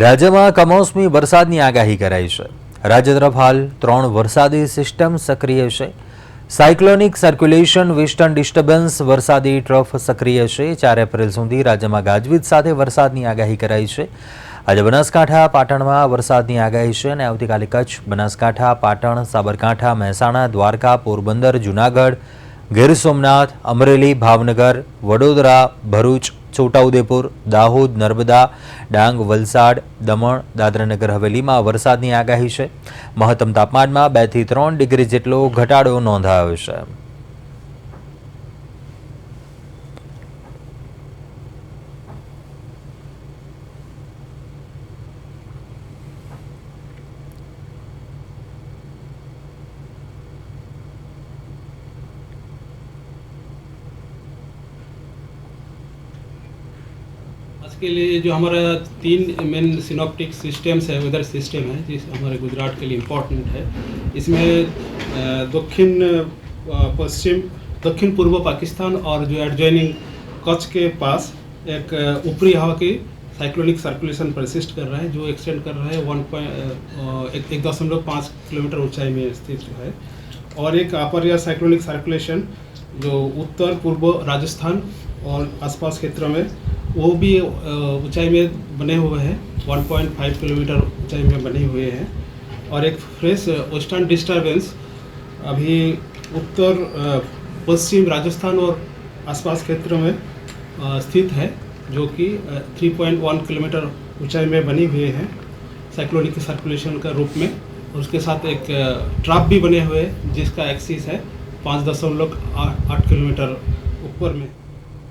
રાજ્યમાં કમોસમી વરસાદની આગાહી કરાઈ છે। રાજ્ય તરફ હાલ 3 વરસાદી સિસ્ટમ સક્રિય છે। સાયક્લોનિક સર્ક્યુલેશન વેસ્ટર્ન ડિસ્ટર્બન્સ વરસાદી ટ્રફ સક્રિય છે। 4 એપ્રિલ સુધી રાજ્યમાં ગાજવીજ સાથે વરસાદની આગાહી કરાઈ છે। આજે બનાસકાંઠા પાટણમાં વરસાદની આગાહી છે અને આવતીકાલે કચ્છ, બનાસકાંઠા, પાટણ, સાબરકાંઠા, મહેસાણા, દ્વારકા, પોરબંદર, જૂનાગઢ, ગીર સોમનાથ, અમરેલી, ભાવનગર, વડોદરા, ભરૂચ, છોટાઉદેપુર, દાહોદ, નર્મદા, ડાંગ, વલસાડ, દમણ, દાદરાનગર હવેલીમાં વરસાદની આગાહી છે। મહત્તમ તાપમાનમાં 2 થી 3 ડિગ્રી જેટલો ઘટાડો નોંધાયો છે। आज के लिए जो हमारा 3 मेन सिनॉप्टिक सिस्टम्स है, वेदर सिस्टम है, जिस हमारे गुजरात के लिए इम्पोर्टेंट है। इसमें दक्षिण पूर्व पाकिस्तान और जो एडजॉइनिंग कच्छ के पास एक ऊपरी हवा की साइक्लोनिक सर्कुलेशन परसिस्ट कर रहा है, जो एक्सटेंड कर रहा है 1.5 किलोमीटर ऊंचाई में स्थित है। और एक अपर या साइक्लोनिक सर्कुलेशन जो उत्तर पूर्व राजस्थान और आसपास क्षेत्रों में वो भी ऊंचाई में बने हुए हैं, 1.5 किलोमीटर ऊंचाई में बने हुए हैं। और एक फ्रेश वेस्टर्न डिस्टर्बेंस अभी उत्तर पश्चिम राजस्थान और आसपास क्षेत्रों में स्थित है, जो कि 3.1 किलोमीटर ऊंचाई में बनी हुए हैं साइक्लोनिक सर्कुलेशन का रूप में। और उसके साथ एक ट्रफ भी बने हुए हैं जिसका एक्सिस है 5.8 किलोमीटर ऊपर में।